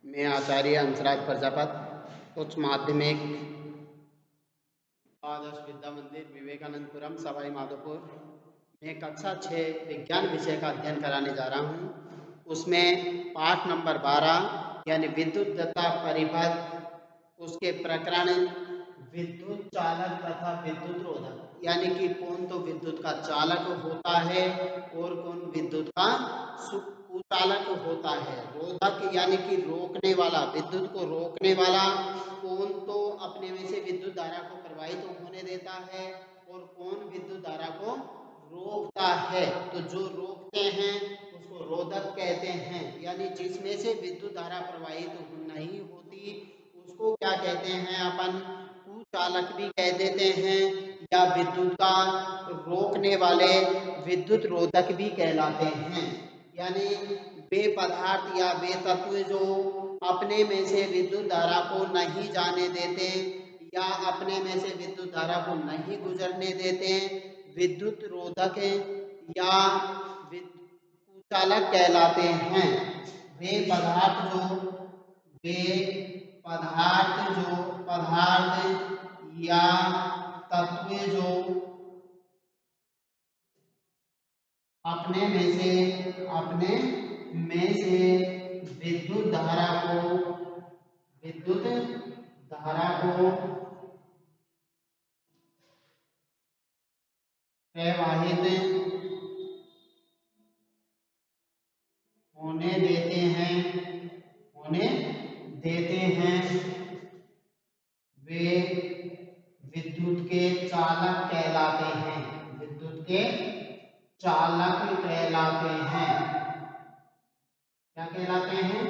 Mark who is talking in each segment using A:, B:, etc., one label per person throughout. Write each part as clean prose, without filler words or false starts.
A: मैं आचार्य हंसराज प्रजापत उच्च माध्यमिक आदर्श विद्या मंदिर विवेकानंदपुरम सवाई माधोपुर में कक्षा 6 विज्ञान विषय का अध्ययन कराने जा रहा हूँ। उसमें पाठ नंबर 12 यानी विद्युत दत्ता परिपथ, उसके प्रकरण विद्युत चालक तथा विद्युत रोधक, यानी कि कौन तो विद्युत का चालक होता है और कौन विद्युत का कुचालक होता है। रोधक यानी कि रोकने वाला, विद्युत को रोकने वाला, कौन तो अपने में से विद्युत धारा को प्रवाहित होने देता है और कौन विद्युत धारा को रोकता है। तो जो रोकते हैं उसको रोधक कहते हैं, यानी जिसमें से विद्युत धारा प्रवाहित नहीं होती उसको क्या कहते हैं, अपन कुचालक भी कह देते हैं या विद्युत का रोकने वाले विद्युत रोधक भी कहलाते हैं। यानी वे पदार्थ या वे तत्व जो अपने में से विद्युत धारा को नहीं जाने देते या अपने में से विद्युत धारा को नहीं गुजरने देते, विद्युत रोधक या कुचालक कहलाते हैं। वे पदार्थ या तत्व जो अपने में से विद्युत धारा को प्रवाहित होने देते हैं वे विद्युत के चालक कहलाते हैं। विद्युत के चालक कहलाते हैं। क्या कहलाते हैं?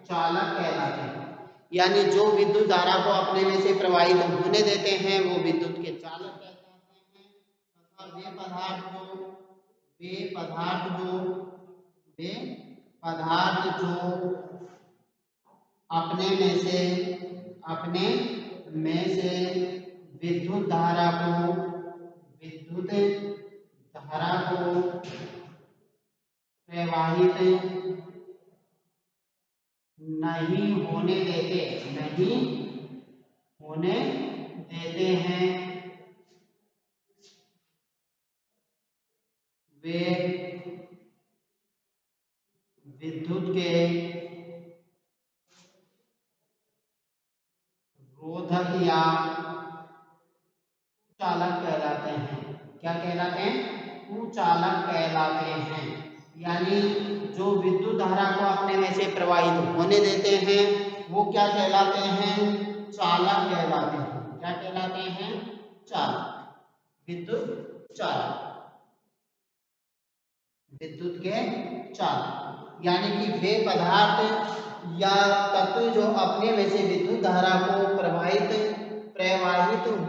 A: चालक कहलाते हैं। यानी जो विद्युत धारा को अपने में से प्रवाहित होने देते हैं वो विद्युत के चालक कहलाते हैं। तथा वे पदार्थ जो अपने में से विद्युत धारा को प्रवाहित नहीं होने देते हैं वे विद्युत के रोधक या कुचालक कहलाते हैं। क्या कहलाते हैं? कुचालक कहलाते हैं। यानी जो विद्युत धारा को अपने में से प्रवाहित होने देते हैं वो क्या कहलाते हैं? चालक कहलाते हैं। क्या कहलाते हैं? चालक, विद्युत चालक, विद्युत के चालक। यानी कि वे पदार्थ या तत्व जो अपने में से विद्युत धारा को प्रवाहित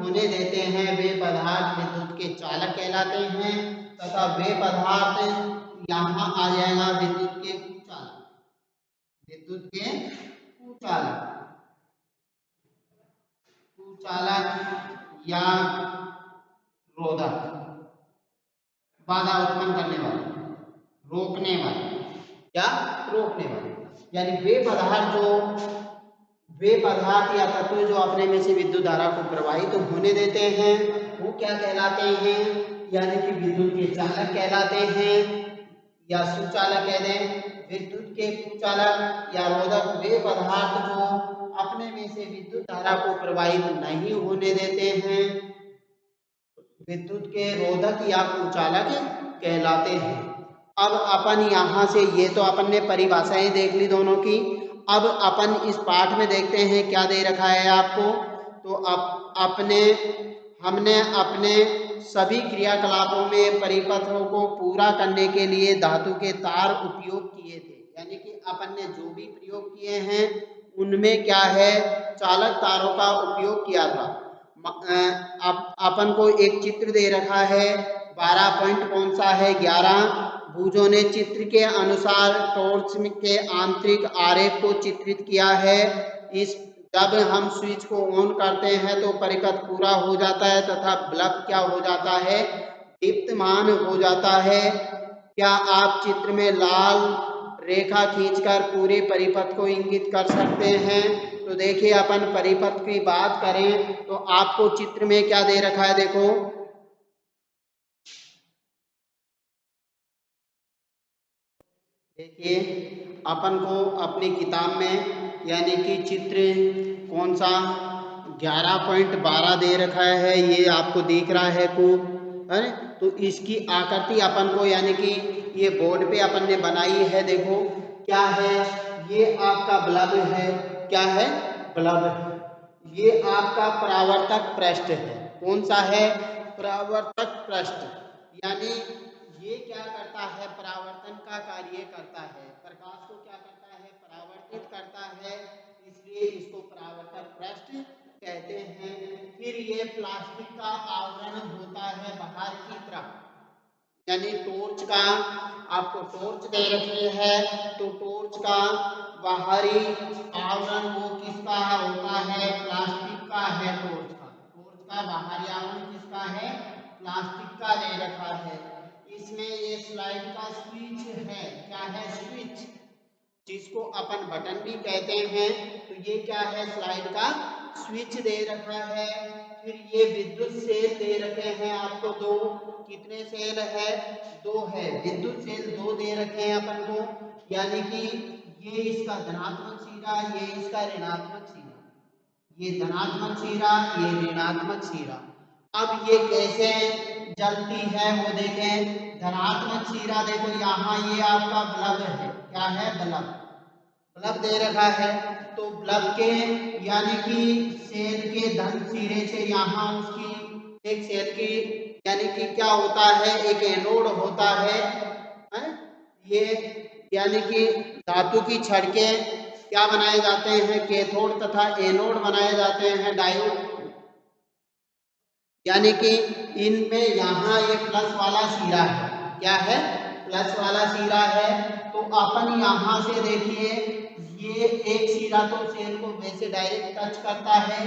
A: होने देते हैं वे पदार्थ विद्युत के चालक कहलाते हैं। तथा वे पदार्थ यहाँ आ जाएगा विद्युत के कुचालक। या रोधक, बाधा उत्पन्न करने वाले, रोकने वाले या रोकने वाले। यानी वे पदार्थ या तत्व जो अपने में से विद्युत धारा को प्रवाहित होने देते हैं वो क्या कहलाते हैं? यानी कि विद्युत के चालक कहलाते हैं या सुचालक कह दें। विद्युत के कुचालक या रोधक वे पदार्थ जो अपने में से विद्युत धारा को प्रवाहित नहीं होने देते हैं, विद्युत के रोधक या कुचालक कहलाते हैं। अब अपन यहाँ से ये तो अपन ने परिभाषाएं देख ली दोनों की। अब अपन इस पाठ में देखते हैं क्या दे रखा है आपको। तो हमने अपने सभी क्रियाकलापों में परिपथों को पूरा करने के लिए धातु के तार उपयोग किए थे। यानी कि अपन ने जो भी प्रयोग किए हैं उनमें क्या है, चालक तारों का उपयोग किया था। अपन को एक चित्र दे रखा है, 12 पॉइंट कौन सा है? 11 भुजों ने चित्र के अनुसार टॉर्च के आंतरिक आरेख को चित्रित किया है। जब हम स्विच को ऑन करते हैं तो परिपथ पूरा हो जाता है तथा बल्ब क्या हो जाता है? दीप्तमान हो जाता है। क्या आप चित्र में लाल रेखा खींचकर पूरे परिपथ को इंगित कर सकते हैं। तो देखिए अपन परिपथ की बात करें तो आपको चित्र में क्या दे रखा है, देखो देखिए अपन को अपनी किताब में यानी कि चित्र कौन सा 11.12 दे रखा है, ये आपको दिख रहा है खूब है। तो इसकी आकृति अपन को यानी कि ये बोर्ड पे अपन ने बनाई है। देखो क्या है, ये आपका बल्ब है, क्या है, बल्ब है। ये आपका परावर्तक पृष्ठ है। कौन सा है, परावर्तक पृष्ठ। यानी ये क्या करता है, परावर्तन का कार्य करता है, प्रकाश को क्या करता है, परावर्तित करता है, इसलिए इसको परावर्तक पृष्ठ कहते हैं। फिर ये प्लास्टिक का आवरण होता है बाहर की तरफ, यानी टॉर्च का, आपको टॉर्च दे रखी है तो टॉर्च का बाहरी आवरण वो किसका होता है, प्लास्टिक का है। टॉर्च का बाहरी आवरण किसका है, प्लास्टिक का दे रखा है। इसमें ये स्लाइड का स्विच है, क्या है, स्विच, जिसको अपन बटन भी कहते हैं। तो ये क्या है, स्लाइड का स्विच दे रखा है। फिर ये विद्युत सेल दे रखे हैं आपको दो, कितने सेल है, दो है, विद्युत सेल दो दे रखे हैं अपन को। यानी कि ये इसका धनात्मक सिरा, ये इसका ऋणात्मक सिरा, ये धनात्मक सिरा, ये ऋणात्मक सिरा। अब ये कैसे जलती है वो देखें। धनात्मक सिरा देखो यहाँ ये आपका बल्ब है, क्या है, बल्ब, बल्ब दे रखा है। तो बल्ब के यानी कि सेल के धन सिरे से यहाँ उसकी एक सेल की यानी कि क्या होता है, एक एनोड होता है? ये यानी कि धातु की छड़के क्या बनाए जाते हैं, कैथोड तथा एनोड बनाए जाते हैं, डायोड। यानी कि इनमें यहाँ एक प्लस वाला सिरा है, क्या है, प्लस वाला सिरा है। तो अपन यहाँ से देखिए ये एक सिरा तो सेल को वैसे डायरेक्ट टच करता है,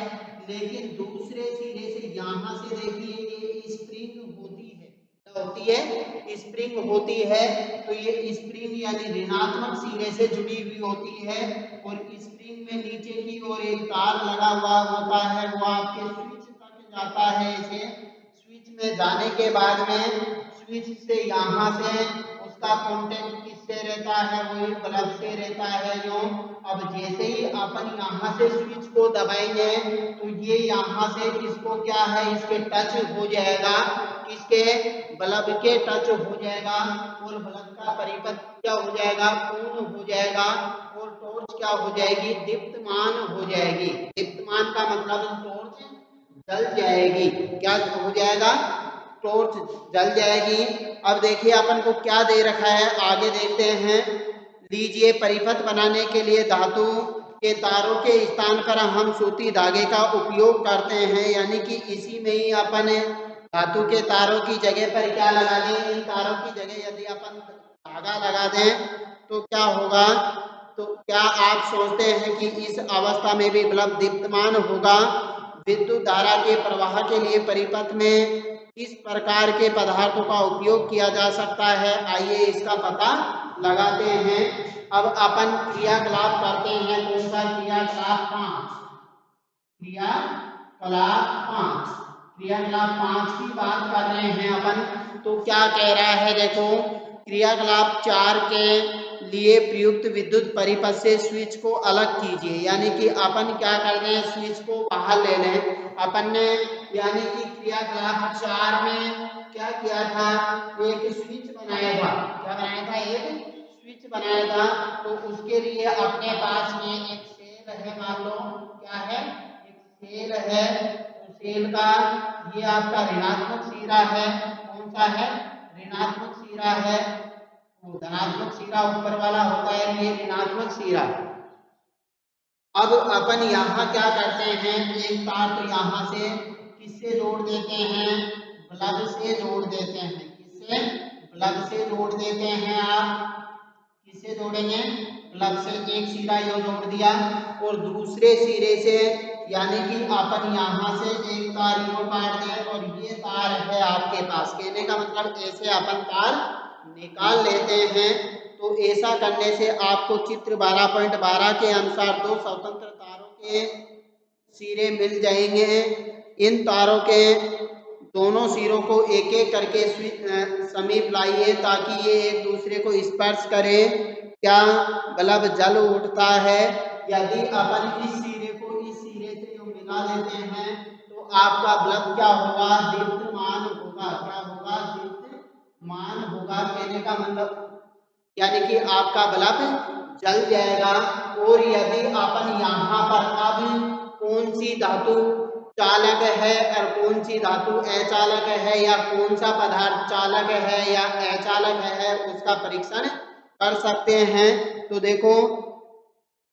A: लेकिन दूसरे सिरे से यहाँ से देखिए ये स्प्रिंग होती है, क्या होती है, स्प्रिंग होती है। तो ये स्प्रिंग यानी ऋणात्मक सिरे से जुड़ी हुई होती है और स्प्रिंग में नीचे की ओर एक तार लगा हुआ होता है, वो आपके स्विच तक जाता है। इसे स्विच में जाने के बाद में स्विच से यहाँ से उसका कांटेक्ट किससे रहता है, वही बल्ब से रहता है। जो अब जैसे ही अपन यहाँ से स्विच को दबाएंगे तो ये यहाँ से इसको क्या है, इसके टच हो जाएगा, किसके, बल्ब के टच हो जाएगा और बल्ब का परिपथ क्या हो जाएगा, पूर्ण हो जाएगा और टॉर्च क्या हो जाएगी, दीप्तमान हो जाएगी। दीप्तमान का मतलब टॉर्च जल जाएगी, क्या हो जाएगा, टॉर्च जल जाएगी। अब देखिए अपन को क्या दे रखा है, आगे देखते हैं। लीजिए परिपथ बनाने के लिए धातु के तारों के स्थान पर हम सूती धागे का उपयोग करते हैं, यानी कि इसी में ही अपन धातु के तारों की जगह पर क्या लगा दें, इन तारों की जगह यदि अपन धागा लगा दें तो क्या होगा। तो क्या आप सोचते हैं कि इस अवस्था में भी बल्ब दीप्तमान होगा। विद्युत धारा के प्रवाह के लिए परिपथ में किस प्रकार के पदार्थों का उपयोग किया जा सकता है, आइए इसका पता लगाते हैं। अब अपन क्रियाकलाप करते हैं, कौन सा, क्रियाकलाप 5, क्रियाकलाप 5, क्रियाकलाप 5 की बात कर रहे हैं अपन। तो क्या कह रहा है, देखो क्रियाकलाप 4 के लिए प्रयुक्त विद्युत परिपथ से स्विच को अलग कीजिए। यानी कि अपन क्या कर रहे हैं, स्विच को बाहर ले लें अपन ने। यानी कि क्रियाकलाप 4 में क्या किया था, एक स्विच बनाया था, क्या बनाया था, एक स्विच बनाया था। तो उसके लिए अपने पास में एक सेल है, मान लो क्या है, एक सेल है। तो सेल का ये आपका ऋणात्मक सिरा है, कौन सा है, ऋणात्मक सिरा है। तो धनात्मक सिरा ऊपर वाला होता है, ये ऋणात्मक सिरा। अब अपन यहाँ क्या करते हैं, एक तार तो यहाँ से किससे जोड़ देते हैं, बल्ब से जोड़ देते हैं, किससे, बल्ब से जोड़ देते हैं। आप किससे जोड़ेंगे, बल्ब से। एक सिरा यो जोड़ दिया और दूसरे सिरे से यानी कि अपन यहाँ से एक तार यो काट दें और ये तार है आपके पास। कहने का मतलब ऐसे अपन तार निकाल लेते हैं। तो ऐसा करने से आपको चित्र 12.12 के अनुसार दो स्वतंत्र तारों के सिरे मिल जाएंगे। इन तारों के दोनों सिरों को एक एक करके समीप लाइए ताकि ये एक दूसरे को स्पर्श करें। क्या बल्ब जल उठता है? यदि अपन इस सिरे को इस सिरे से मिला देते हैं तो आपका बल्ब क्या होगा? दीप्तमान होगा। क्या होगा? दीप्तमान होगा। कहने का मतलब यानी कि आपका बल्ब जल जाएगा। और यदि अपन यहाँ पर अब कौन सी धातु चालक है और कौन सी धातु अचालक है या कौन सा पदार्थ चालक है या अचालक है उसका परीक्षण कर सकते हैं। तो देखो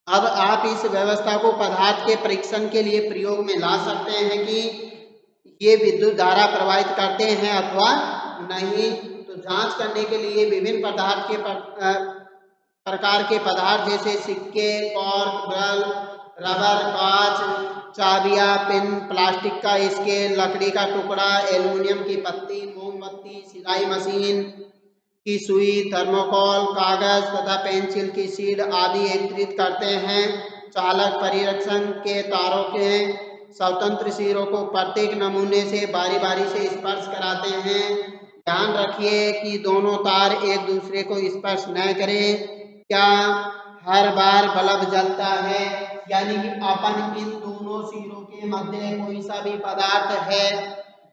A: अब आप इस व्यवस्था को पदार्थ के परीक्षण के लिए प्रयोग में ला सकते हैं कि ये विद्युत धारा प्रवाहित करते हैं अथवा नहीं। तो जांच करने के लिए विभिन्न पदार्थ के प्रकार के पदार्थ जैसे सिक्के, कॉर्क, बल्ब, रबर, कांच, चाबियां, पिन, प्लास्टिक का स्केल, लकड़ी का टुकड़ा, एल्युमिनियम की पत्ती, मोमबत्ती, सिलाई मशीन की सुई, थर्मोकोल, कागज तथा पेंसिल की शीट आदि एकत्रित करते हैं। चालक परिरक्षण के तारों के स्वतंत्र सिरों को प्रत्येक नमूने से बारी बारी से स्पर्श कराते हैं। ध्यान रखिए कि दोनों तार एक दूसरे को स्पर्श न करें। क्या हर बार बल्ब जलता है? यानी कि अपन इन दोनों सिरों के मध्य कोई सा भी पदार्थ है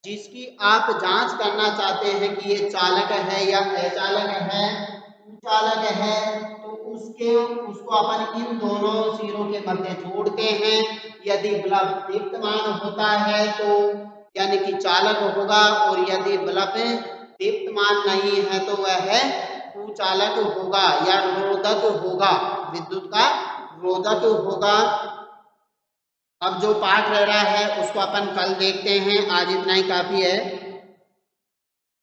A: जिसकी आप जांच करना चाहते हैं कि ये चालक है या अचालक है। चालक है तो उसको अपन इन दोनों सिरों के मध्य जोड़ते हैं। यदि बल्ब दीप्तमान होता है तो यानी कि चालक होगा, और यदि बल्ब दीप्तमान नहीं है तो वह कुचालक होगा या रोधक होगा, विद्युत का रोधक होगा। अब जो पाठ रह रहा है उसको अपन कल देखते हैं। आज इतना ही काफी है।